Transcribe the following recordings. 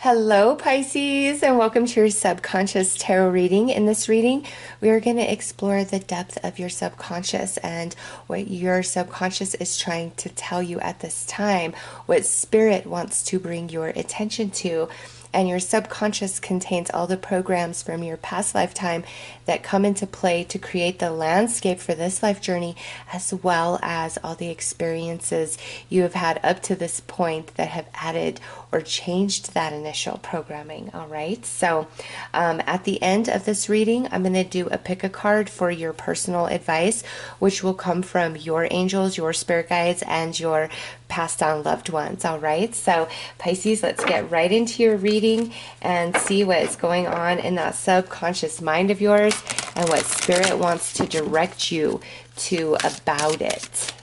Hello, Pisces, and welcome to your subconscious tarot reading. In this reading, we are going to explore the depth of your subconscious and what your subconscious is trying to tell you at this time, what spirit wants to bring your attention to. And your subconscious contains all the programs from your past lifetime that come into play to create the landscape for this life journey, as well as all the experiences you have had up to this point that have added or changed that initial programming. All right. So at the end of this reading, I'm going to do a pick a card for your personal advice, which will come from your angels, your spirit guides, and your passed on loved ones. All right. So Pisces, let's get right into your reading and see what is going on in that subconscious mind of yours and what spirit wants to direct you to about it.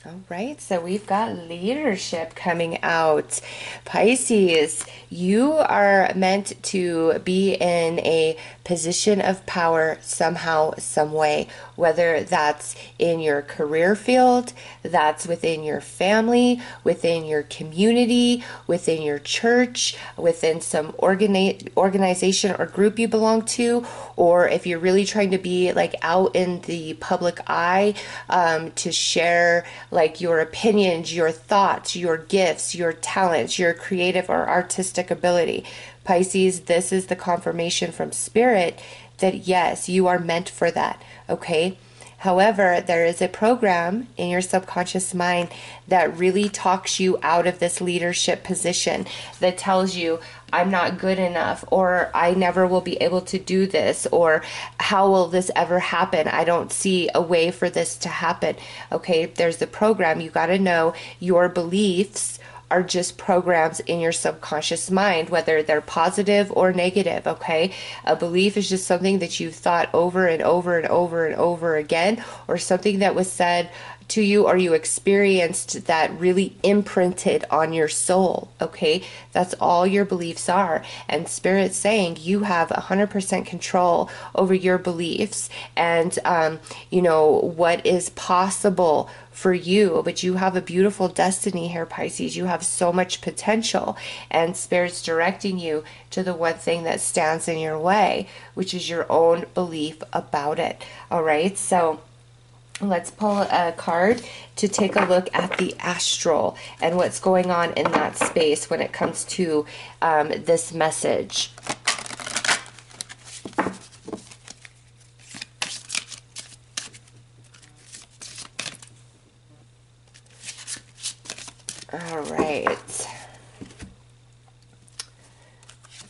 All right, so we've got leadership coming out. Pisces, you are meant to be in a position of power somehow, some way, whether that's in your career field, that's within your family, within your community, within your church, within some organization or group you belong to, or if you're really trying to be like out in the public eye, to share like your opinions, your thoughts, your gifts, your talents, your creative or artistic ability. Pisces, this is the confirmation from Spirit that yes, you are meant for that, okay? However, there is a program in your subconscious mind that really talks you out of this leadership position, that tells you, I'm not good enough, or I never will be able to do this, or how will this ever happen? I don't see a way for this to happen. Okay, there's the program. You got to know your beliefs are just programs in your subconscious mind, whether they're positive or negative, okay? A belief is just something that you've thought over and over and over and over again, or something that was said to you or you experienced that really imprinted on your soul, okay? That's all your beliefs are. And Spirit's saying you have 100% control over your beliefs and, what is possible for you, but you have a beautiful destiny here, Pisces. You have so much potential, and Spirit's directing you to the one thing that stands in your way, which is your own belief about it. All right, so let's pull a card to take a look at the astral and what's going on in that space when it comes to this message. All right.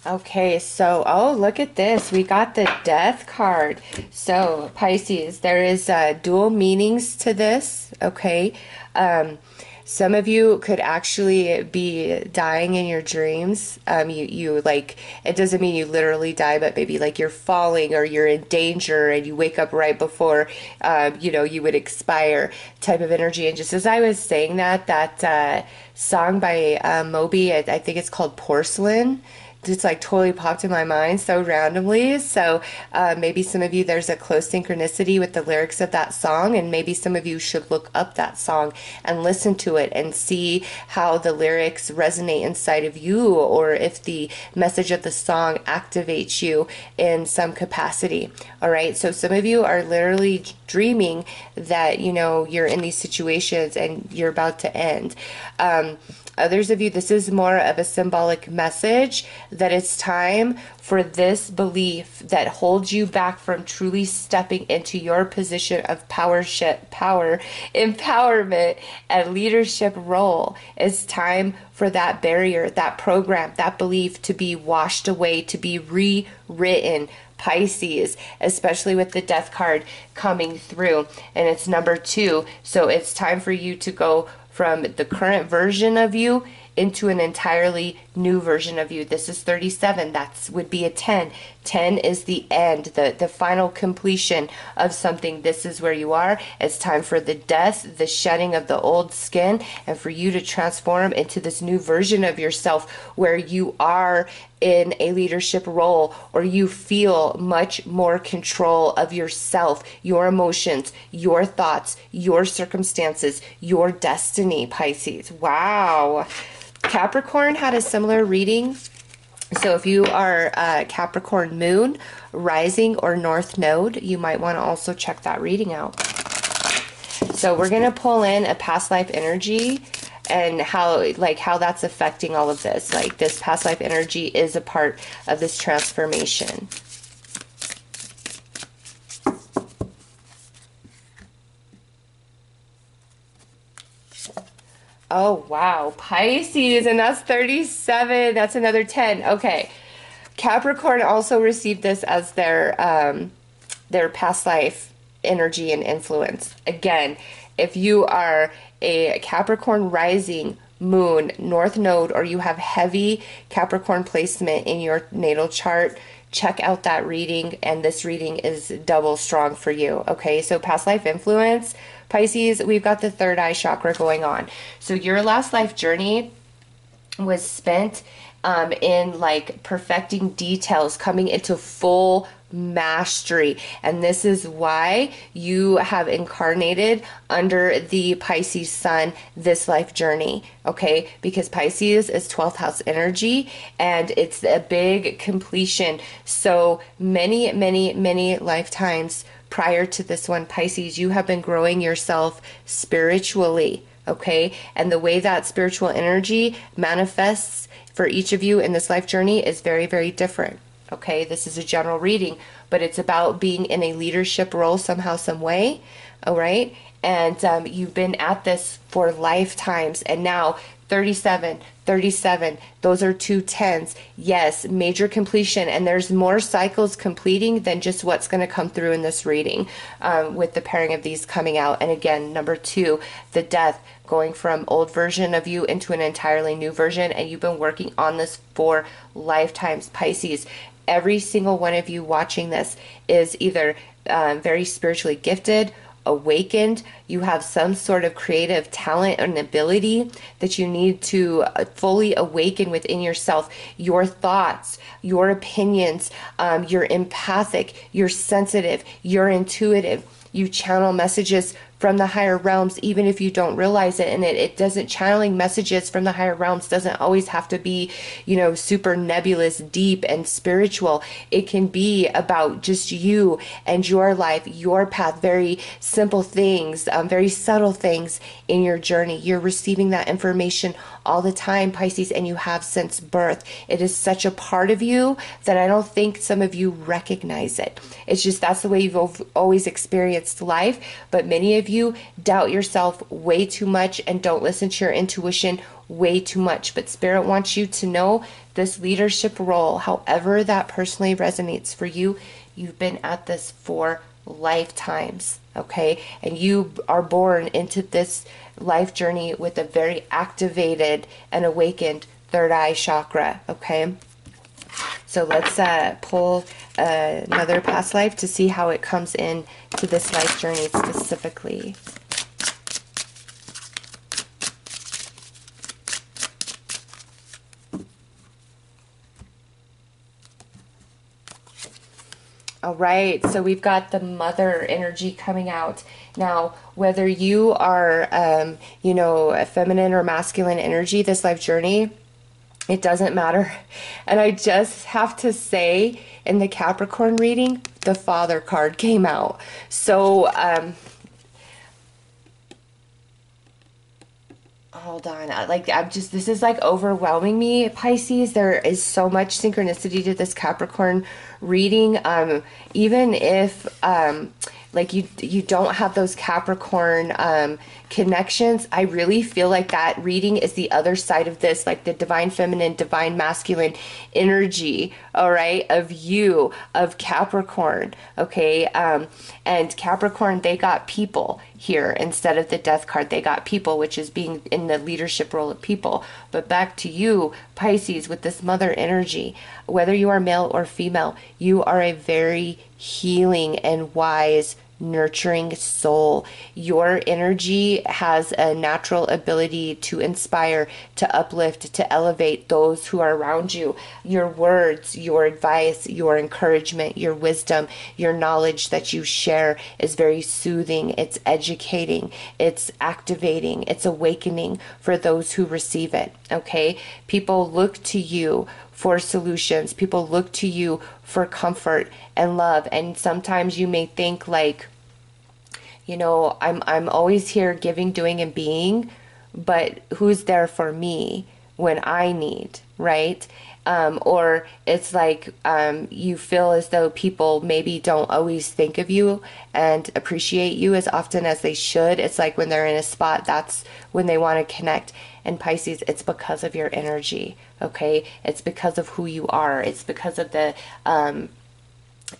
Okay, so, oh, look at this. We got the Death card. So, Pisces, there is dual meanings to this, okay? Some of you could actually be dying in your dreams. You like, it doesn't mean you literally die, but maybe like you're falling or you're in danger and you wake up right before, you would expire type of energy. And just as I was saying that song by Moby, I think it's called Porcelain, just like totally popped in my mind so randomly. So maybe some of you, there's a close synchronicity with the lyrics of that song, and maybe some of you should look up that song and listen to it and see how the lyrics resonate inside of you, or if the message of the song activates you in some capacity. All right, so some of you are literally dreaming that you're in these situations and you're about to end. Others of you, this is more of a symbolic message that it's time for this belief that holds you back from truly stepping into your position of power, empowerment, and leadership role. It's time for that barrier, that program, that belief to be washed away, to be rewritten. Pisces, especially with the Death card coming through, and it's number 2. So it's time for you to go from the current version of you into an entirely new version of you. This is 37. That would be a 10. 10 is the end, the final completion of something. This is where you are. It's time for the death, the shedding of the old skin, and for you to transform into this new version of yourself where you are in a leadership role, or you feel much more control of yourself, your emotions, your thoughts, your circumstances, your destiny, Pisces. Wow. Capricorn had a similar reading. So if you are Capricorn moon, rising, or north node, you might want to also check that reading out. So we're going to pull in a past life energy and how that's affecting all of this. Like, this past life energy is a part of this transformation. Oh, wow. Pisces, and that's 37. That's another 10. Okay. Capricorn also received this as their past life energy and influence. Again, if you are a Capricorn rising, moon, north node, or you have heavy Capricorn placement in your natal chart, check out that reading, and this reading is double strong for you. Okay, so past life influence, Pisces, we've got the third eye chakra going on. So your last life journey was spent in like perfecting details, coming into full mastery, and this is why you have incarnated under the Pisces sun this life journey. Okay, because Pisces is 12th house energy, and it's a big completion. So many lifetimes prior to this one, Pisces, you have been growing yourself spiritually. Okay, and the way that spiritual energy manifests for each of you in this life journey is very different. Okay, this is a general reading, but it's about being in a leadership role somehow, some way. All right, and you've been at this for lifetimes, and now 37, those are two tens. Yes, major completion, and there's more cycles completing than just what's going to come through in this reading with the pairing of these coming out. And again, number 2, the death, going from old version of you into an entirely new version, and you've been working on this for lifetimes, Pisces. Every single one of you watching this is either very spiritually gifted, awakened, you have some sort of creative talent and ability that you need to fully awaken within yourself. Your thoughts, your opinions, you're empathic, you're sensitive, you're intuitive, you channel messages from the higher realms, even if you don't realize it. And it doesn't, channeling messages from the higher realms doesn't always have to be, you know, super nebulous, deep, and spiritual. It can be about just you and your life, your path, very simple things, very subtle things in your journey. You're receiving that information all the time, Pisces, and you have since birth. It is such a part of you that I don't think some of you recognize it. It's just that's the way you've always experienced life, but many of you doubt yourself way too much and don't listen to your intuition way too much. But Spirit wants you to know this leadership role, however that personally resonates for you, you've been at this for lifetimes, okay? And you are born into this life journey with a very activated and awakened third eye chakra, okay? So let's pull another past life to see how it comes in to this life journey specifically. All right, so we've got the mother energy coming out. Now, whether you are, you know, a feminine or masculine energy, this life journey, it doesn't matter. And I just have to say, in the Capricorn reading, the Father card came out. So, hold on. This is like overwhelming me, Pisces. There is so much synchronicity to this Capricorn reading. Even if like you don't have those Capricorn connections. I really feel like that reading is the other side of this, like the divine feminine, divine masculine energy, all right, of you, of Capricorn, okay? And Capricorn, they got people here instead of the death card. They got people, which is being in the leadership role of people. But back to you, Pisces, with this mother energy, whether you are male or female, you are a very healing and wise, nurturing soul. Your energy has a natural ability to inspire, to uplift, to elevate those who are around you. Your words, your advice, your encouragement, your wisdom, your knowledge that you share is very soothing. It's educating, it's activating, it's awakening for those who receive it. Okay? People look to you for solutions. People look to you for comfort and love. And sometimes you may think like, you know, I'm always here giving, doing, and being, but who's there for me when I need, right? Or it's like you feel as though people maybe don't always think of you and appreciate you as often as they should. It's like when they're in a spot, that's when they want to connect. And Pisces, it's because of your energy, okay? It's because of who you are. It's because of the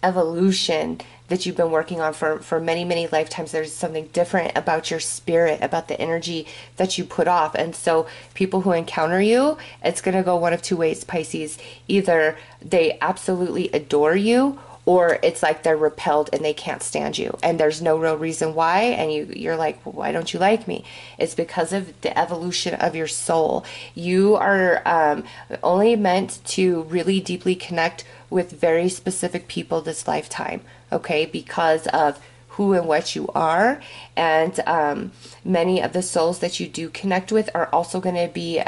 evolution that you've been working on for many, many lifetimes. There's something different about your spirit, about the energy that you put off. And so people who encounter you, it's going to go one of two ways, Pisces. Either they absolutely adore you, or it's like they're repelled and they can't stand you. And there's no real reason why. And you're like, well, why don't you like me? It's because of the evolution of your soul. You are only meant to really deeply connect with very specific people this lifetime, okay? Because of who and what you are. And many of the souls that you do connect with are also going to be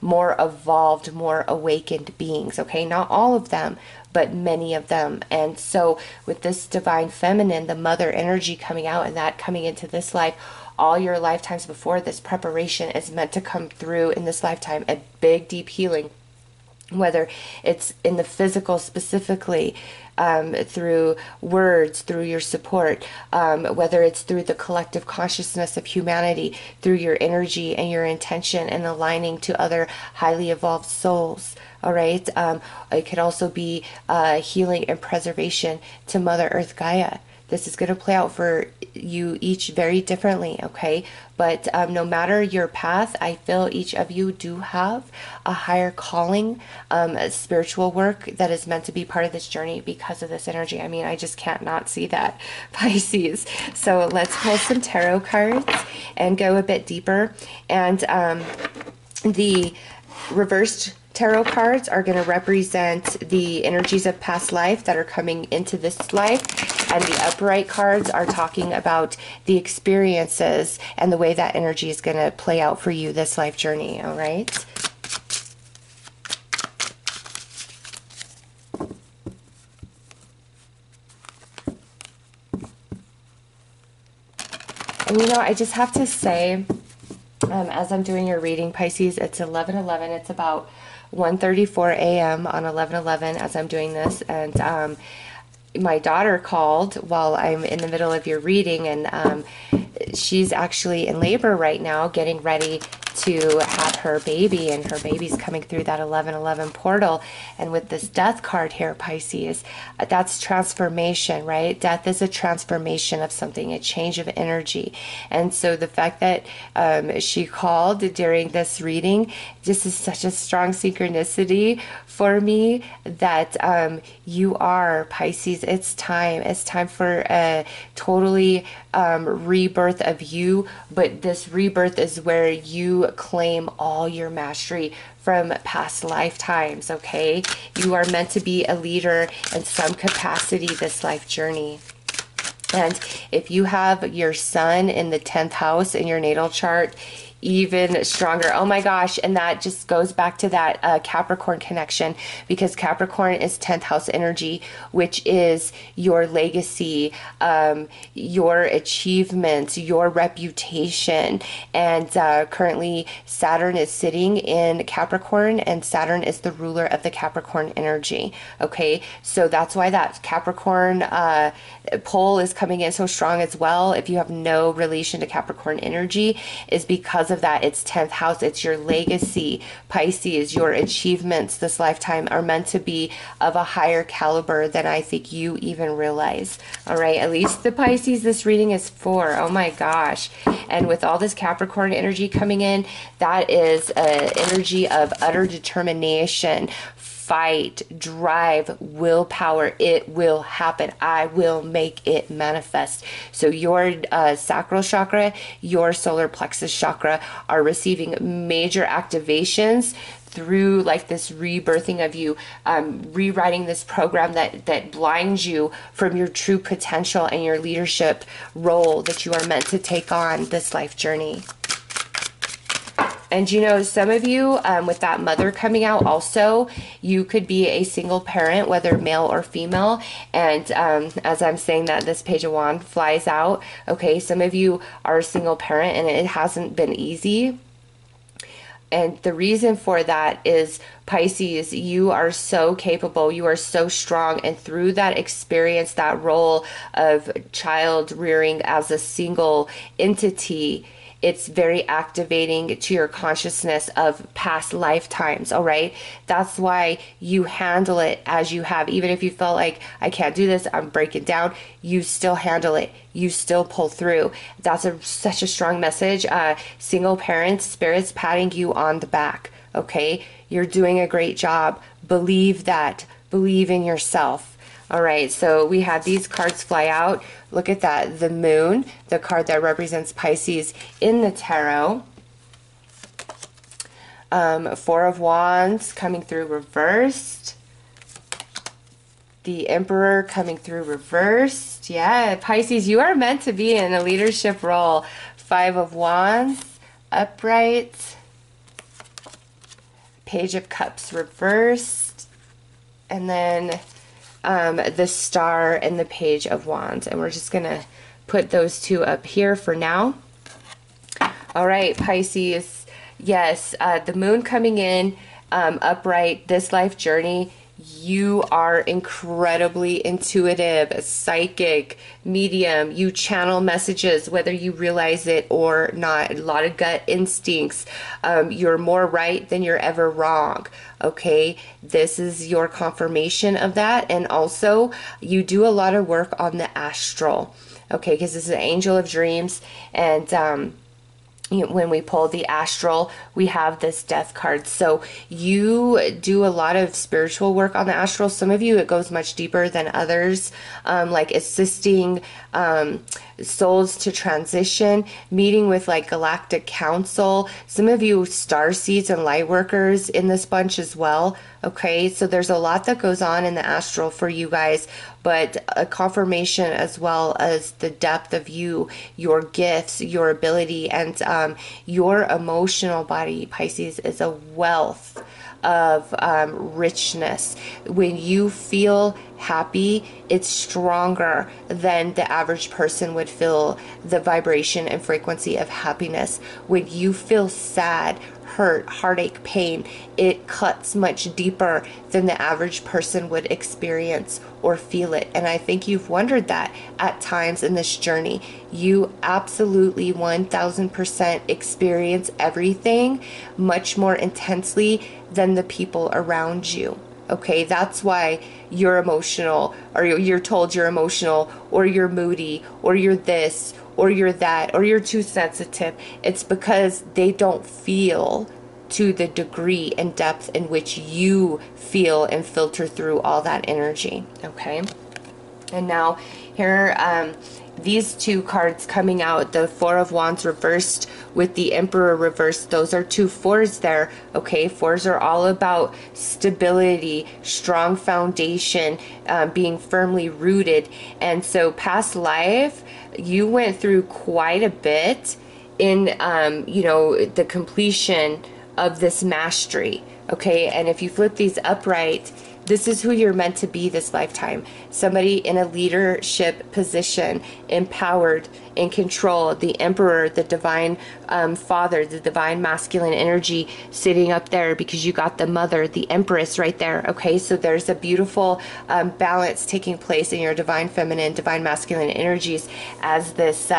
more evolved, more awakened beings, okay? Not all of them, but many of them. And so with this divine feminine, the mother energy coming out and that coming into this life, all your lifetimes before, this preparation is meant to come through in this lifetime, a big, deep healing. Whether it's in the physical specifically, through words, through your support, whether it's through the collective consciousness of humanity, through your energy and your intention and aligning to other highly evolved souls. All right. It could also be healing and preservation to Mother Earth Gaia. This is going to play out for you each very differently, okay? But no matter your path, I feel each of you do have a higher calling, a spiritual work that is meant to be part of this journey because of this energy. I mean, I just can't not see that, Pisces. So let's pull some tarot cards and go a bit deeper. And the reversed tarot cards are going to represent the energies of past life that are coming into this life, and the upright cards are talking about the experiences and the way that energy is going to play out for you this life journey. All right. And you know, I just have to say, as I'm doing your reading, Pisces, it's 11:11. It's about 1:34 a.m. on 11/11 as I'm doing this, and my daughter called while I'm in the middle of your reading, and she's actually in labor right now, getting ready to have her baby, and her baby's coming through that 11:11 portal. And with this death card here, Pisces, that's transformation, right? Death is a transformation of something, a change of energy. And so the fact that she called during this reading, this is such a strong synchronicity for me that you are, Pisces, it's time for a totally rebirth of you. But this rebirth is where you claim all your mastery from past lifetimes, okay? You are meant to be a leader in some capacity this life journey. And if you have your sun in the 10th house in your natal chart, even stronger. Oh my gosh. And that just goes back to that Capricorn connection, because Capricorn is 10th house energy, which is your legacy, your achievements, your reputation. And currently Saturn is sitting in Capricorn, and Saturn is the ruler of the Capricorn energy. Okay, so that's why that Capricorn pole is coming in so strong as well. If you have no relation to Capricorn energy, is because of that. It's 10th house. It's your legacy. Pisces, your achievements this lifetime are meant to be of a higher caliber than I think you even realize. All right, at least the Pisces this reading is for. Oh my gosh. And with all this Capricorn energy coming in, that is an energy of utter determination, fight, drive, willpower. It will happen. I will make it manifest. So your sacral chakra, your solar plexus chakra are receiving major activations through like this rebirthing of you, rewriting this program that blinds you from your true potential and your leadership role that you are meant to take on this life journey. And you know, some of you, with that mother coming out also, you could be a single parent, whether male or female. And as I'm saying that, this Page of Wands flies out. Okay, some of you are a single parent and it hasn't been easy. And the reason for that is, Pisces, you are so capable, you are so strong, and through that experience, that role of child rearing as a single entity, it's very activating to your consciousness of past lifetimes, all right? That's why you handle it as you have. Even if you felt like, I can't do this, I'm breaking down, you still handle it. You still pull through. That's such a strong message. Single parents, spirits patting you on the back, okay? You're doing a great job. Believe that. Believe in yourself. All right, so we had these cards fly out. Look at that, the moon, the card that represents Pisces in the tarot. Four of Wands coming through reversed. The Emperor coming through reversed. Yeah, Pisces, you are meant to be in a leadership role. Five of Wands, upright. Page of Cups reversed. And then the Star and the Page of Wands. And we're just going to put those two up here for now. All right, Pisces. Yes, the moon coming in upright, this life journey. You are incredibly intuitive, psychic, medium. You channel messages, whether you realize it or not. A lot of gut instincts. You're more right than you're ever wrong. Okay, this is your confirmation of that. And also, you do a lot of work on the astral. Okay, because this is an angel of dreams. And when we pull the astral, we have this death card. So you do a lot of spiritual work on the astral. Some of you, it goes much deeper than others, like assisting souls to transition, meeting with like galactic council. Some of you star seeds and light workers in this bunch as well. Okay, so there's a lot that goes on in the astral for you guys, but a confirmation as well as the depth of you, your gifts, your ability, and your emotional body, Pisces, is a wealth of richness. When you feel happy, it's stronger than the average person would feel the vibration and frequency of happiness. When you feel sad, hurt, heartache, pain, it cuts much deeper than the average person would experience or feel it. And I think you've wondered that at times in this journey. You absolutely 1000% experience everything much more intensely than the people around you. Okay, that's why you're emotional, or you're told you're emotional, or you're moody, or you're this, or you're that, or you're too sensitive. It's because they don't feel to the degree and depth in which you feel and filter through all that energy. Okay, and now here, these two cards coming out, the Four of Wands reversed with the Emperor reversed, those are two fours there. Okay, fours are all about stability, strong foundation, being firmly rooted. And so past life, you went through quite a bit in, you know, the completion of this mastery. Okay, and if you flip these upright, this is who you're meant to be this lifetime. Somebody in a leadership position, empowered, in control, the emperor, the divine father, the divine masculine energy sitting up there, because you got the mother, the empress right there. Okay, so there's a beautiful balance taking place in your divine feminine, divine masculine energies as this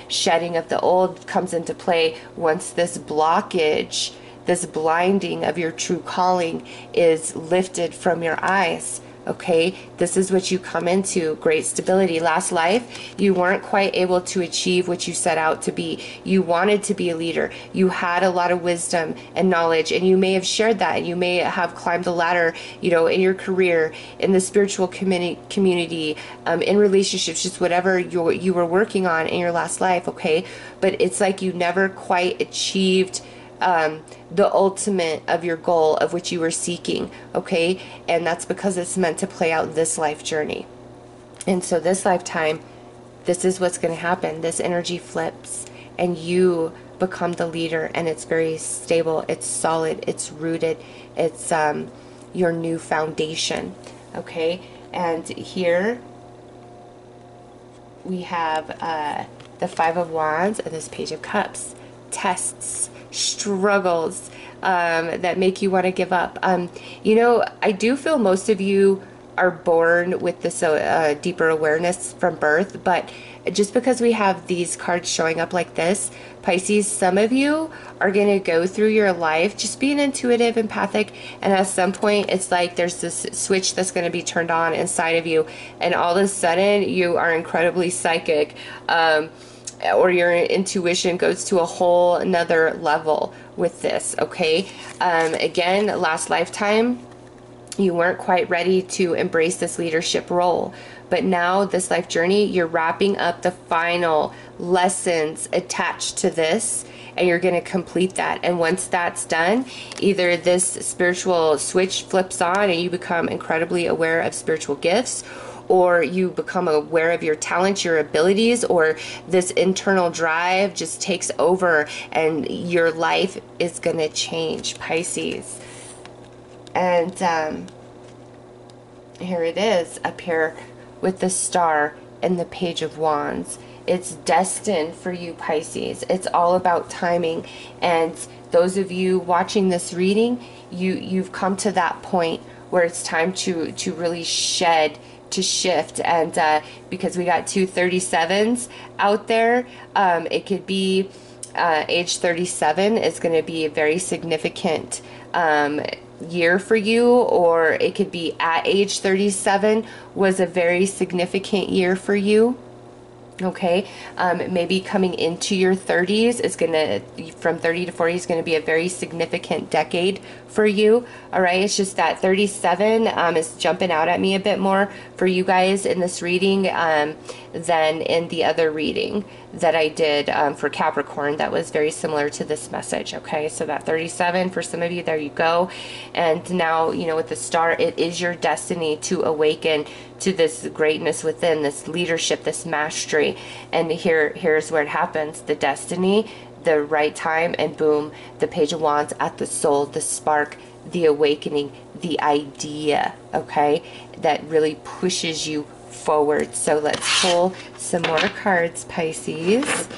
shedding of the old comes into play. Once this blockage, this blinding of your true calling is lifted from your eyes. Okay, this is what you come into, great stability. Last life, you weren't quite able to achieve what you set out to be. You wanted to be a leader. You had a lot of wisdom and knowledge, and you may have shared that. You may have climbed the ladder, you know, in your career, in the spiritual community, in relationships, just whatever you were working on in your last life. Okay, but it's like you never quite achieved the ultimate of your goal of which you were seeking. Okay, and that's because it's meant to play out this life journey. And so this lifetime, this is what's going to happen. This energy flips and you become the leader, and it's very stable, it's solid, it's rooted, it's your new foundation. Okay, and here we have the Five of Wands and this Page of Cups. Tests, struggles that make you want to give up. You know, I do feel most of you are born with this deeper awareness from birth, but just because we have these cards showing up like this, Pisces, some of you are going to go through your life just being intuitive, empathic, and at some point it's like there's this switch that's going to be turned on inside of you, and all of a sudden you are incredibly psychic, or your intuition goes to a whole another level with this. Okay, again, last lifetime you weren't quite ready to embrace this leadership role, but now this life journey, you're wrapping up the final lessons attached to this, and you're going to complete that. And once that's done, either this spiritual switch flips on and you become incredibly aware of spiritual gifts, or you become aware of your talents, your abilities, or this internal drive just takes over and your life is going to change, Pisces. And here it is up here with the Star and the Page of Wands. It's destined for you, Pisces. It's all about timing. And those of you watching this reading, you've come to that point where it's time to really shed, to shift. And because we got two 37s out there, it could be age 37 is going to be a very significant year for you, or it could be at age 37 was a very significant year for you. Okay, maybe coming into your 30s is gonna, from 30 to 40 is gonna be a very significant decade for you. All right, it's just that 37 is jumping out at me a bit more for you guys in this reading than in the other reading that I did for Capricorn that was very similar to this message. Okay, so that 37 for some of you, there you go. And now, you know, with the Star, it is your destiny to awaken to this greatness within, this leadership, this mastery. And here's where it happens. The destiny, the right time, and boom, the Page of Wands at the soul, the spark, the awakening, the idea, okay, that really pushes you forward. So let's pull some more cards, Pisces.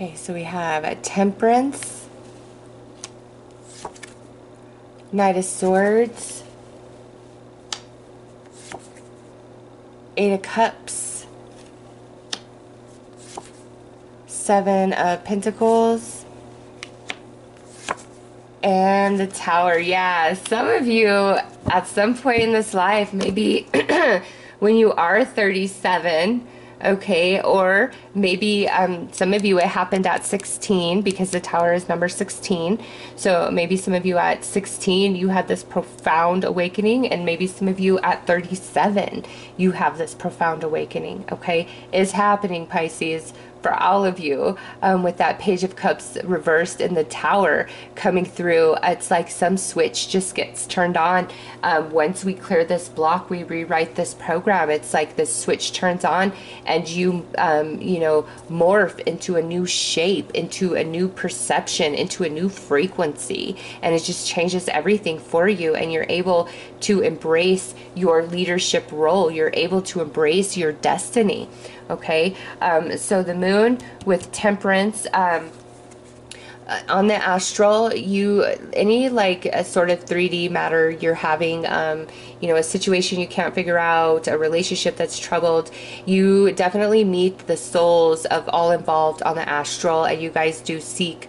Okay, so we have a Temperance, Knight of Swords, Eight of Cups, Seven of Pentacles, and the Tower. Yeah, some of you at some point in this life, maybe when you are 37, Okay, or maybe some of you, it happened at 16 because the Tower is number 16. So maybe some of you at 16, you had this profound awakening, and maybe some of you at 37, you have this profound awakening. Okay, it's happening, Pisces, for all of you, with that Page of Cups reversed in the Tower coming through. It's like some switch just gets turned on. Once we clear this block, we rewrite this program. It's like this switch turns on, and you you know, morph into a new shape, into a new perception, into a new frequency, and it just changes everything for you, and you're able to embrace your leadership role. You're able to embrace your destiny. Okay, so the moon with Temperance, on the astral, any like a sort of 3D matter you're having, you know, a situation you can't figure out, a relationship that's troubled, you definitely meet the souls of all involved on the astral, and you guys do seek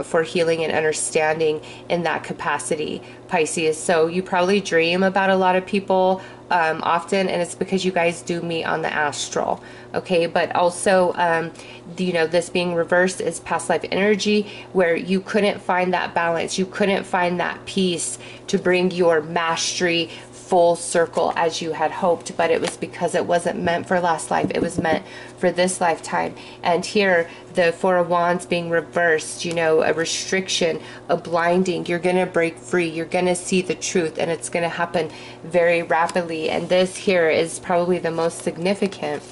for healing and understanding in that capacity, Pisces. So you probably dream about a lot of people often, and it's because you guys do meet on the astral. Okay, but also you know, this being reversed is past life energy, where you couldn't find that balance, you couldn't find that peace to bring your mastery full circle as you had hoped, but it was because it wasn't meant for last life, it was meant for this lifetime. And here, the Four of Wands being reversed, you know, a restriction, a blinding, you're going to break free, you're going to see the truth, and it's going to happen very rapidly. And this here is probably the most significant,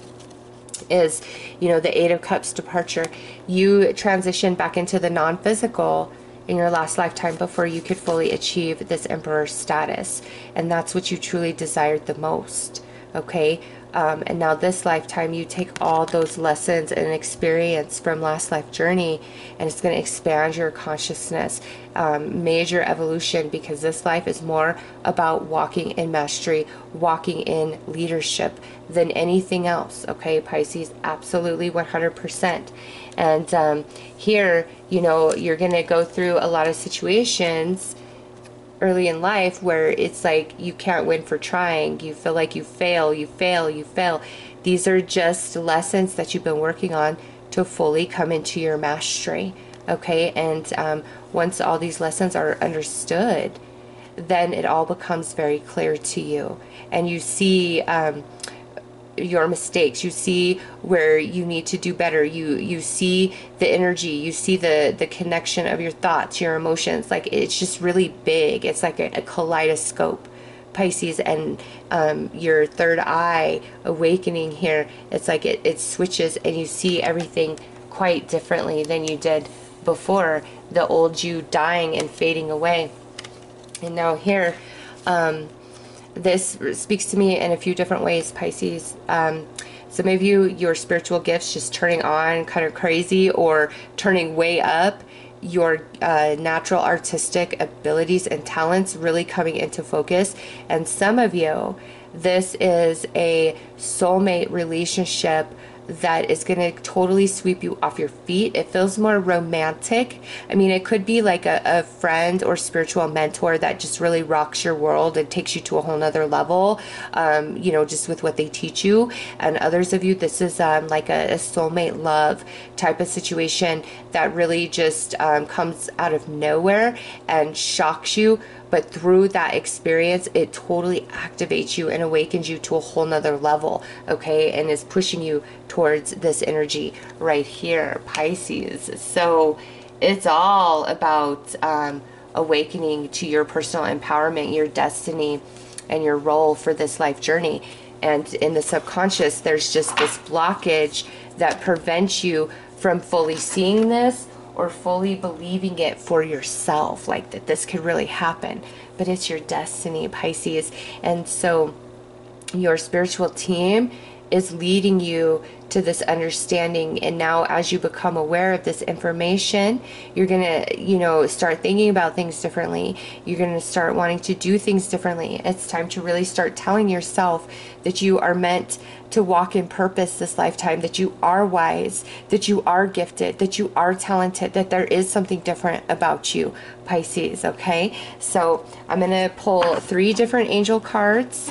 is, you know, the Eight of Cups departure. You transition back into the non-physical in your last lifetime before you could fully achieve this Emperor status, and that's what you truly desired the most. Okay, and now this lifetime you take all those lessons and experience from last life journey, and it's going to expand your consciousness, major evolution, because this life is more about walking in mastery, walking in leadership than anything else. Okay, Pisces, absolutely 100%. And here, you know, you're going to go through a lot of situations early in life where it's like you can't win for trying. You feel like you fail, you fail, you fail. These are just lessons that you've been working on to fully come into your mastery. Okay, and once all these lessons are understood, then it all becomes very clear to you, and you see your mistakes, you see where you need to do better, you see the energy, you see the connection of your thoughts, your emotions. Like, it's just really big. It's like a kaleidoscope, Pisces. And your third eye awakening here, it's like it switches, and you see everything quite differently than you did before, the old you dying and fading away. And now here, this speaks to me in a few different ways, Pisces. Some of you, your spiritual gifts just turning on kind of crazy, or turning way up, your natural artistic abilities and talents really coming into focus. And some of you, this is a soulmate relationship that is going to totally sweep you off your feet. It feels more romantic. I mean, it could be like a friend or spiritual mentor that just really rocks your world and takes you to a whole nother level, you know, just with what they teach you. And others of you, this is like a soulmate love type of situation that really just comes out of nowhere and shocks you. But through that experience, it totally activates you and awakens you to a whole nother level, okay? And is pushing you towards this energy right here, Pisces. So it's all about awakening to your personal empowerment, your destiny, and your role for this life journey. And in the subconscious, there's just this blockage that prevents you from fully seeing this, or fully believing it for yourself, like that this could really happen. But it's your destiny, Pisces. And so your spiritual team is leading you to this understanding. And now, as you become aware of this information, you're gonna, you know, start thinking about things differently. You're gonna start wanting to do things differently. It's time to really start telling yourself that you are meant to walk in purpose this lifetime, that you are wise, that you are gifted, that you are talented, that there is something different about you, Pisces. Okay, so I'm gonna pull 3 different angel cards,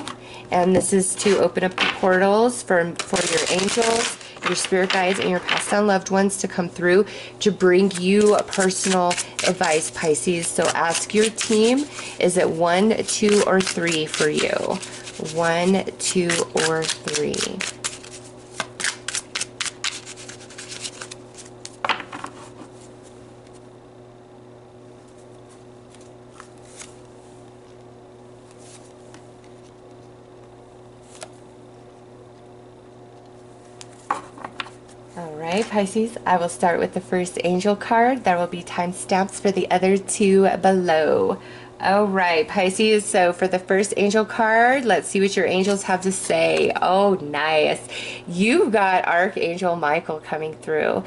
And this is to open up the portals for your angels, your spirit guides, and your passed on loved ones to come through to bring you personal advice, Pisces. So ask your team, is it 1, 2, or 3 for you? 1, 2, or 3. Alright, Pisces, I will start with the first angel card. There will be timestamps for the other 2 below. Alright, Pisces, so for the first angel card, let's see what your angels have to say. Oh, nice. You've got Archangel Michael coming through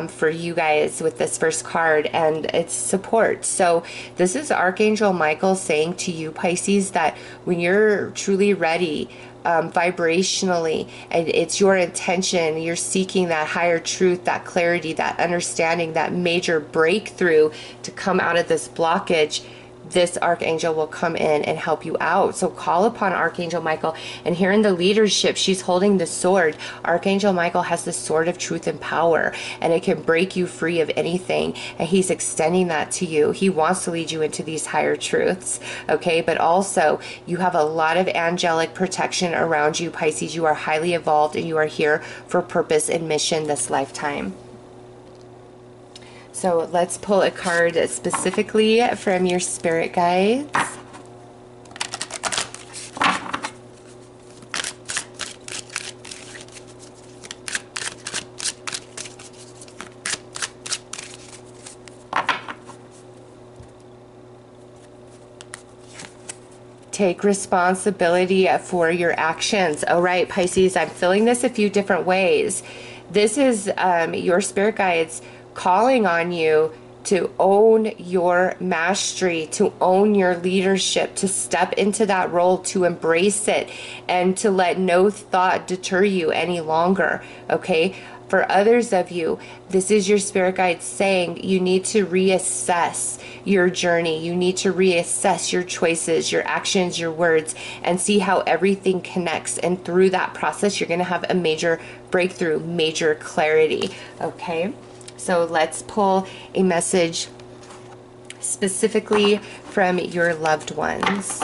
for you guys with this first card, and it's support. So this is Archangel Michael saying to you, Pisces, that when you're truly ready, vibrationally, and it's your intention, you're seeking that higher truth, that clarity, that understanding, that major breakthrough to come out of this blockage, this Archangel will come in and help you out. So call upon Archangel Michael. And here in the leadership, she's holding the sword. Archangel Michael has the sword of truth and power, and it can break you free of anything. And he's extending that to you. He wants to lead you into these higher truths. Okay, but also you have a lot of angelic protection around you, Pisces. You are highly evolved, and you are here for purpose and mission this lifetime. So let's pull a card specifically from your spirit guides. Take responsibility for your actions. All right, Pisces, I'm feeling this a few different ways. This is your spirit guides calling on you to own your mastery, to own your leadership, to step into that role, to embrace it, and to let no thought deter you any longer, okay? For others of you, this is your spirit guide saying you need to reassess your journey. You need to reassess your choices, your actions, your words, and see how everything connects. And through that process, you're going to have a major breakthrough, major clarity, okay? So let's pull a message specifically from your loved ones.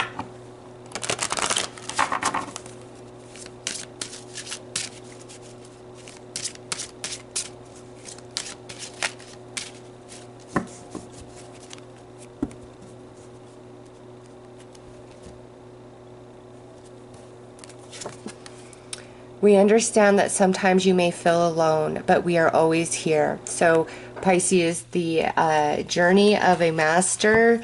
We understand that sometimes you may feel alone, but we are always here. So Pisces, the journey of a master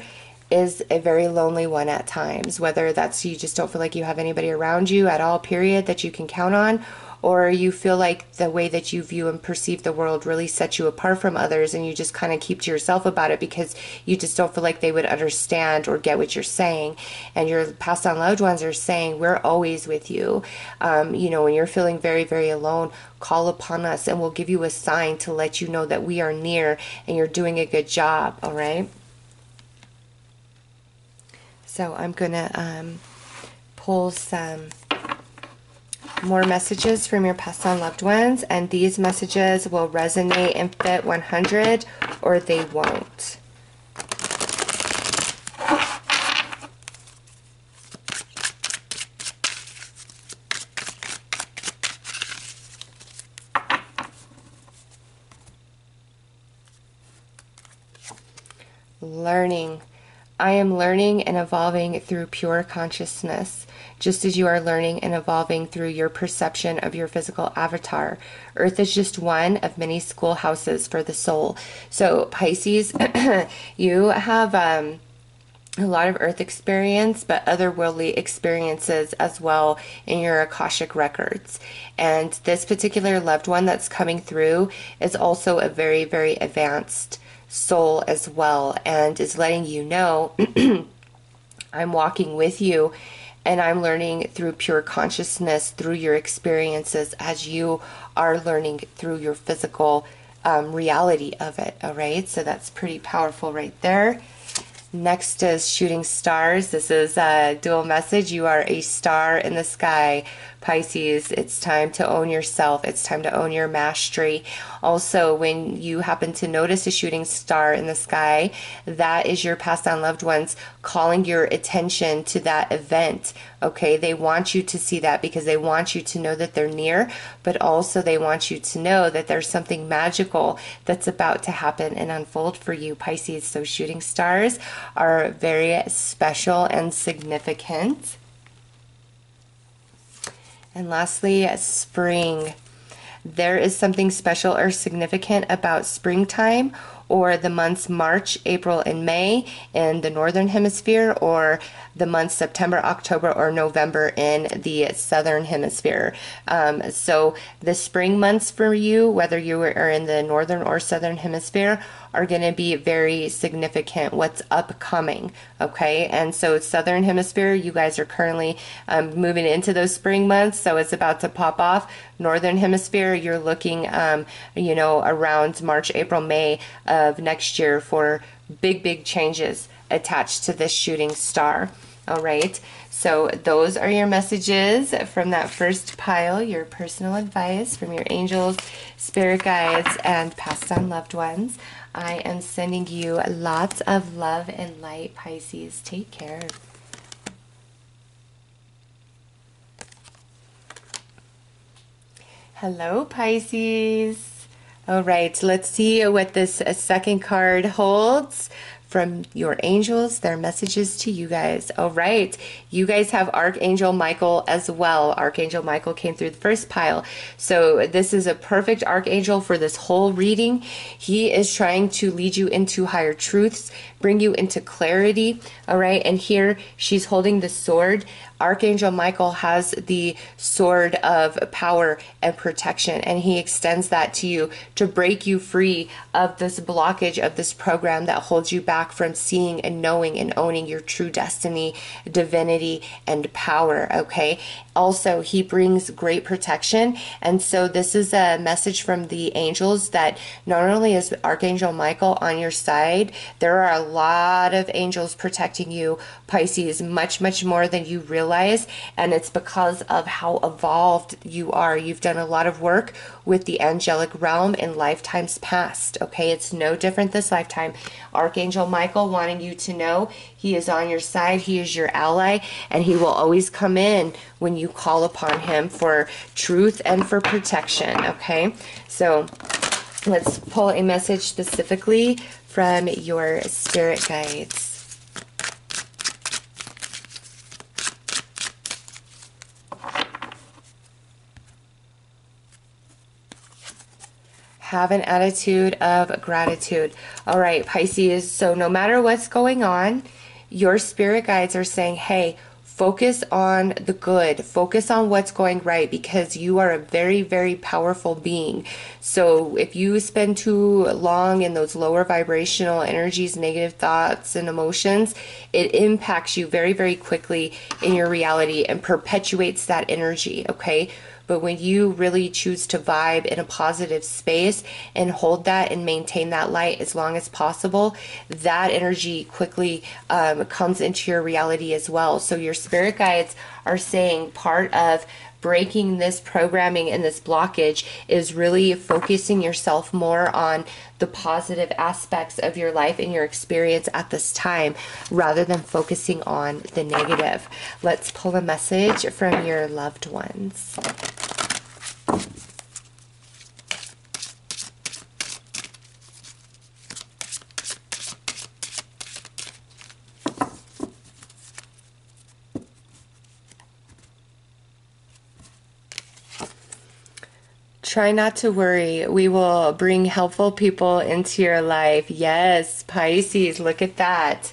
is a very lonely one at times, whether that's you just don't feel like you have anybody around you at all, period, that you can count on, or you feel like the way that you view and perceive the world really sets you apart from others, and you just kind of keep to yourself about it because you just don't feel like they would understand or get what you're saying. And your passed on loved ones are saying, we're always with you. You know, when you're feeling very, very alone, call upon us and we'll give you a sign to let you know that we are near and you're doing a good job, all right? So I'm going to pull some more messages from your passed on loved ones, and these messages will resonate and fit 100 or they won't. Learning. I am learning and evolving through pure consciousness, just as you are learning and evolving through your perception of your physical avatar. Earth is just one of many schoolhouses for the soul. So Pisces, you have a lot of earth experience, but otherworldly experiences as well in your Akashic records. And this particular loved one that's coming through is also a very, very advanced soul as well, and is letting you know I'm walking with you and I'm learning through pure consciousness through your experiences as you are learning through your physical reality of it. All right, so that's pretty powerful right there. Next is shooting stars. This is a dual message. You are a star in the sky, Pisces. It's time to own yourself. It's time to own your mastery. Also, when you happen to notice a shooting star in the sky, that is your passed on loved ones calling your attention to that event. Okay, they want you to see that because they want you to know that they're near, but also they want you to know that there's something magical that's about to happen and unfold for you, Pisces. So shooting stars are very special and significant. And lastly, spring. There is something special or significant about springtime, or the months March, April, and May in the northern hemisphere, or the months September, October, or November in the southern hemisphere. So the spring months for you, whether you are in the northern or southern hemisphere, are going to be very significant. What's upcoming, okay? And so southern hemisphere, you guys are currently moving into those spring months, so it's about to pop off. Northern hemisphere, you're looking, you know, around March, April, May of next year for big changes attached to this shooting star. All right, so those are your messages from that first pile, your personal advice from your angels, spirit guides, and passed on loved ones. I am sending you lots of love and light, Pisces. Take care. Hello, Pisces. All right, let's see what this second card holds from your angels, their messages to you guys. All right, you guys have Archangel Michael as well. Archangel Michael came through the first pile. So this is a perfect archangel for this whole reading. He is trying to lead you into higher truths, bring you into clarity. All right, and here she's holding the sword. Archangel Michael has the sword of power and protection, and he extends that to you to break you free of this blockage of this program that holds you back from seeing and knowing and owning your true destiny, divinity, and power, okay? Also, he brings great protection, and so this is a message from the angels that not only is Archangel Michael on your side, there are a lot of angels protecting you, Pisces, much more than you realize, and it's because of how evolved you are. You've done a lot of work with the angelic realm in lifetimes past, okay? It's no different this lifetime. Archangel Michael wanting you to know he is on your side, he is your ally, and he will always come in when you call upon him for truth and for protection, okay? So let's pull a message specifically from your spirit guides. Have an attitude of gratitude. All right, Pisces, so no matter what's going on, your spirit guides are saying, hey, focus on the good, focus on what's going right, because you are a very powerful being. So if you spend too long in those lower vibrational energies, negative thoughts and emotions, it impacts you very quickly in your reality and perpetuates that energy, okay? But when you really choose to vibe in a positive space and hold that and maintain that light as long as possible, that energy quickly comes into your reality as well. So your spirit guides are saying part of breaking this programming and this blockage is really focusing yourself more on the positive aspects of your life and your experience at this time rather than focusing on the negative. Let's pull a message from your loved ones. Try not to worry. We will bring helpful people into your life. Yes, Pisces, look at that.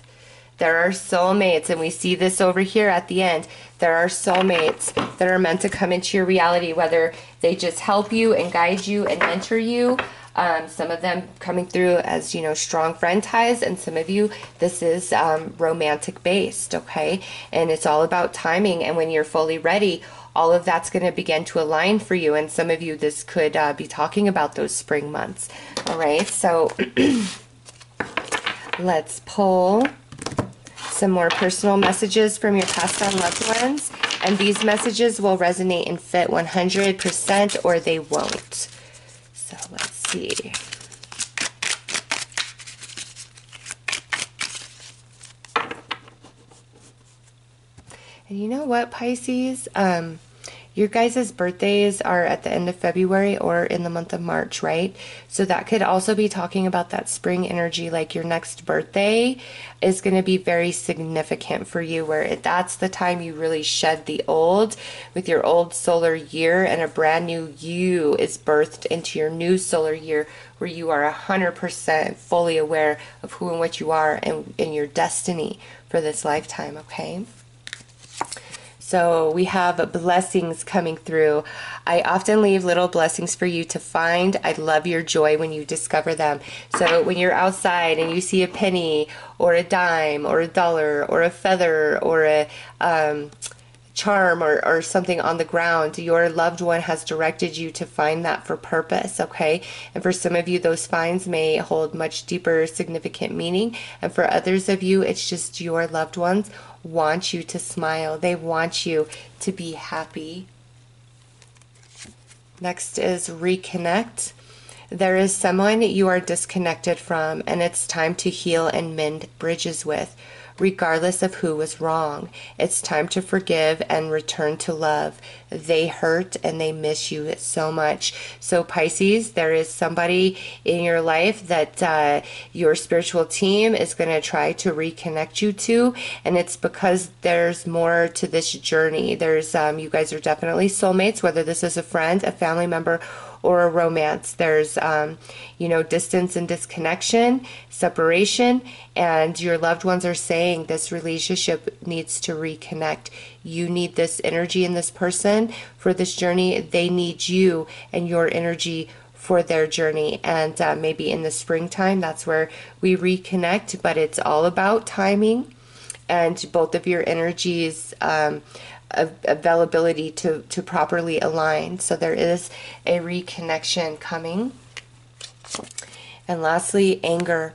There are soulmates, and we see this over here at the end. There are soulmates that are meant to come into your reality, whether they just help you and guide you and mentor you. Some of them coming through as, you know, strong friend ties, and some of you, this is romantic based, okay? And it's all about timing, and when you're fully ready, all of that's going to begin to align for you. And some of you, this could be talking about those spring months. All right, so let's pull some more personal messages from your past on loved ones, and these messages will resonate and fit 100% or they won't. So let's see. And you know what, Pisces? Your guys' birthdays are at the end of February or in the month of March, right? So that could also be talking about that spring energy, like your next birthday is going to be very significant for you, where that's the time you really shed the old with your old solar year, and a brand new you is birthed into your new solar year, where you are 100% fully aware of who and what you are and your destiny for this lifetime, okay? So we have blessings coming through. I often leave little blessings for you to find. I love your joy when you discover them. So when you're outside and you see a penny or a dime or a dollar or a feather or a charm or something on the ground, your loved one has directed you to find that for purpose, okay? And for some of you, those finds may hold much deeper, significant meaning. And for others of you, it's just your loved ones want you to smile. They want you to be happy. Next is reconnect. There is someone you are disconnected from, and it's time to heal and mend bridges with, regardless of who was wrong. It's time to forgive and return to love. They hurt and they miss you so much. So Pisces, there is somebody in your life that your spiritual team is going to try to reconnect you to, and it's because there's more to this journey. There's you guys are definitely soulmates, whether this is a friend, a family member, or a romance. There's, distance and disconnection, separation, and your loved ones are saying this relationship needs to reconnect. You need this energy in this person for this journey. They need you and your energy for their journey. And maybe in the springtime, that's where we reconnect, but it's all about timing and both of your energies availability to properly align. So there is a reconnection coming. And lastly, anger.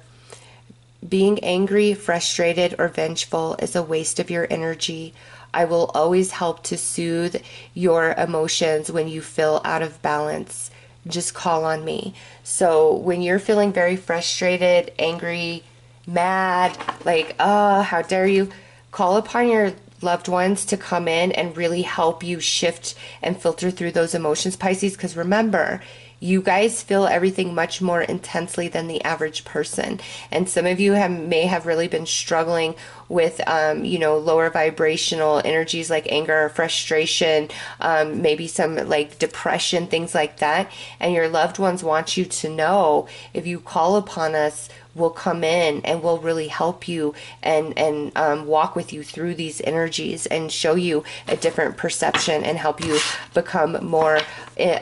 Being angry, frustrated, or vengeful is a waste of your energy. I will always help to soothe your emotions when you feel out of balance. Just call on me. So when you're feeling very frustrated, angry, mad, like, oh, how dare you, call upon your loved ones to come in and really help you shift and filter through those emotions, Pisces, because remember, you guys feel everything much more intensely than the average person. And some of you may have really been struggling with, lower vibrational energies like anger or frustration, maybe some like depression, things like that. And your loved ones want you to know, if you call upon us, we'll come in and we'll really help you and walk with you through these energies and show you a different perception and help you become more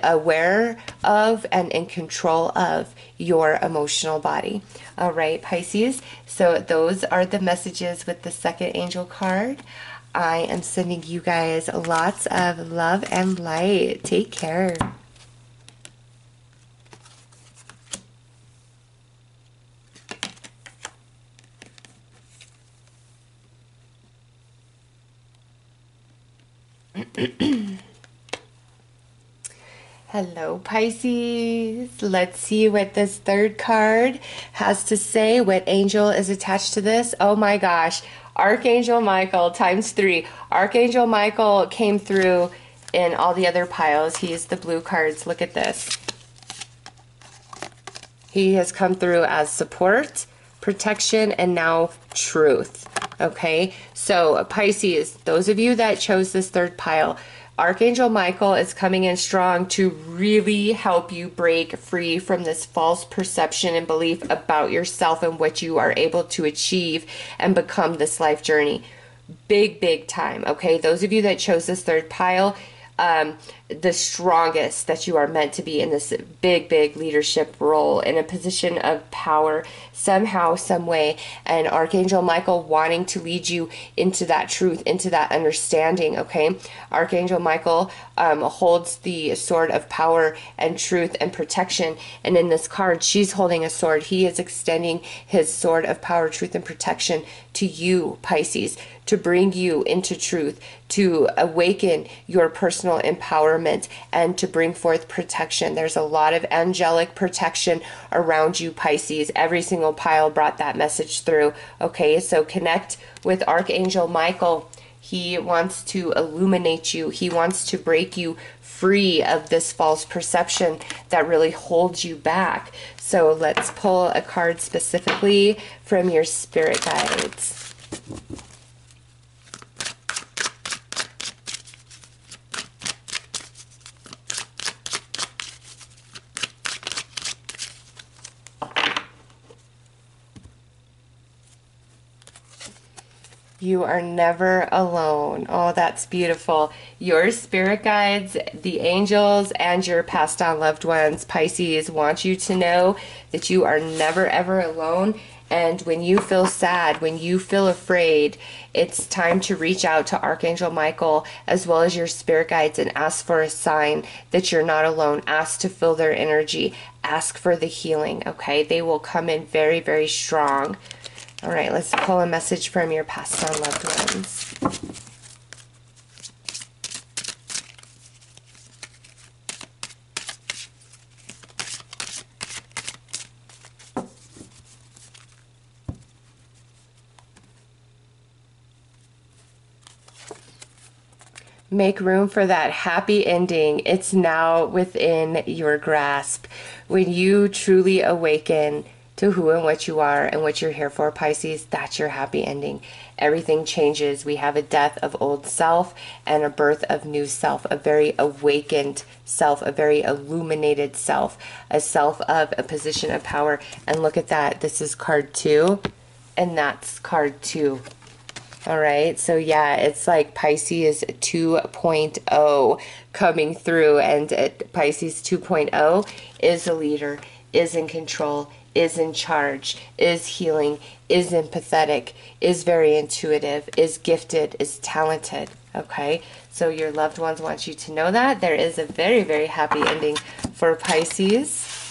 aware of and in control of your emotional body. All right, Pisces. So those are the messages with the second angel card. I am sending you guys lots of love and light. Take care. Hello, Pisces. Let's see what this third card has to say. What angel is attached to this? Oh my gosh. Archangel Michael times 3. Archangel Michael came through in all the other piles. He is the blue cards. Look at this. He has come through as support, protection, and now truth. Okay, so Pisces, those of you that chose this third pile, Archangel Michael is coming in strong to really help you break free from this false perception and belief about yourself and what you are able to achieve and become this life journey. Big time, okay? Those of you that chose this third pile, the strongest that you are meant to be in this big leadership role, in a position of power somehow, some way, and Archangel Michael wanting to lead you into that truth, into that understanding, okay? Archangel Michael holds the sword of power and truth and protection, and in this card, she's holding a sword. He is extending his sword of power, truth, and protection to you, Pisces, to bring you into truth, to awaken your personal empowerment, and to bring forth protection. There's a lot of angelic protection around you, Pisces. Every single pile brought that message through. Okay, so connect with Archangel Michael. He wants to illuminate you. He wants to break you free of this false perception that really holds you back. So let's pull a card specifically from your spirit guides. You are never alone. Oh, that's beautiful. Your spirit guides, the angels, and your passed on loved ones, Pisces, want you to know that you are never ever alone. And when you feel sad, when you feel afraid, it's time to reach out to Archangel Michael as well as your spirit guides and ask for a sign that you're not alone. Ask to feel their energy. Ask for the healing, okay? They will come in very, very strong. All right, let's pull a message from your passed on loved ones. Make room for that happy ending. It's now within your grasp. When you truly awaken to who and what you are and what you're here for, Pisces, that's your happy ending. Everything changes. We have a death of old self and a birth of new self, a very awakened self, a very illuminated self, a self of a position of power. And look at that. This is card 2, and that's card 2. All right, so yeah, it's like Pisces 2.0 coming through, and Pisces 2.0 is a leader, is in control, is in charge, is healing, is empathetic, is very intuitive, is gifted, is talented, okay? So your loved ones want you to know that. There is a very, very happy ending for Pisces.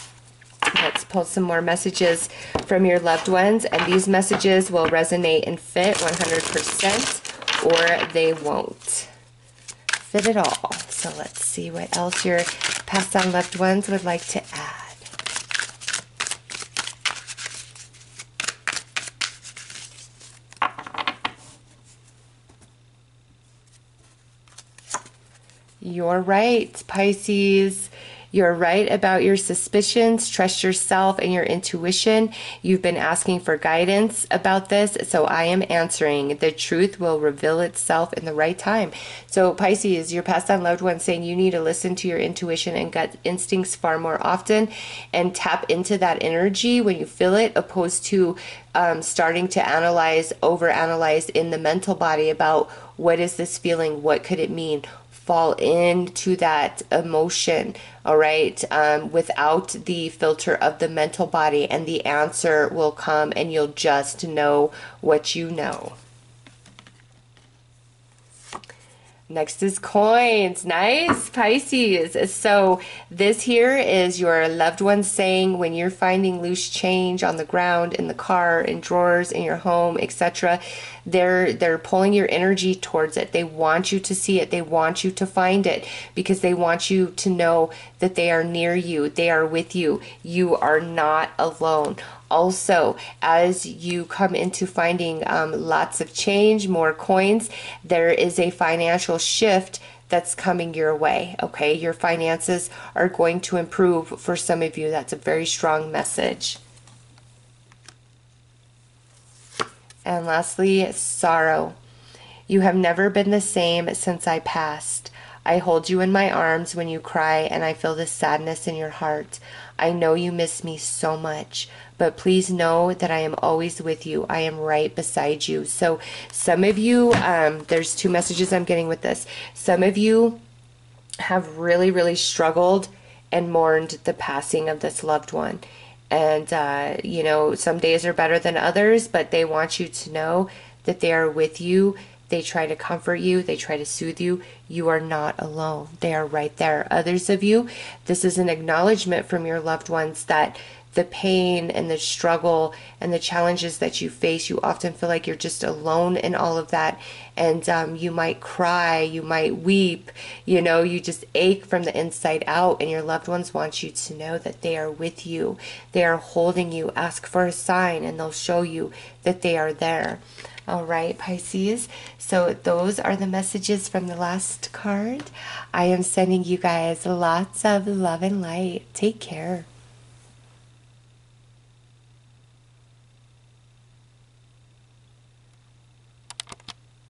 Let's pull some more messages from your loved ones, and these messages will resonate and fit 100%, or they won't fit at all. So let's see what else your passed on loved ones would like to add. You're right, Pisces. You're right about your suspicions. Trust yourself and your intuition. You've been asking for guidance about this, so I am answering. The truth will reveal itself in the right time. So Pisces, your passed on loved one saying you need to listen to your intuition and gut instincts far more often and tap into that energy when you feel it, opposed to starting to analyze, overanalyze in the mental body about what is this feeling, what could it mean. Fall into that emotion, all right, without the filter of the mental body, and the answer will come and you'll just know what you know. Next is coins. Nice, Pisces. So this here is your loved ones saying when you're finding loose change on the ground, in the car, in drawers, in your home, etc., they're pulling your energy towards it. They want you to see it. They want you to find it because they want you to know that they are near you. They are with you. You are not alone. Also, as you come into finding lots of change, more coins, there is a financial shift that's coming your way, okay? Your finances are going to improve for some of you. That's a very strong message. And lastly, sorrow. You have never been the same since I passed. I hold you in my arms when you cry, and I feel the sadness in your heart. I know you miss me so much, but please know that I am always with you. I am right beside you. So some of you, there's two messages I'm getting with this. Some of you have really, really struggled and mourned the passing of this loved one. And, you know, some days are better than others, but they want you to know that they are with you. They try to comfort you. They try to soothe you. You are not alone. They are right there. Others of you, this is an acknowledgement from your loved ones that the pain and the struggle and the challenges that you face, you often feel like you're just alone in all of that. And you might cry, you might weep, you just ache from the inside out. And your loved ones want you to know that they are with you. They are holding you. Ask for a sign and they'll show you that they are there. All right, Pisces. So those are the messages from the last card. I am sending you guys lots of love and light. Take care.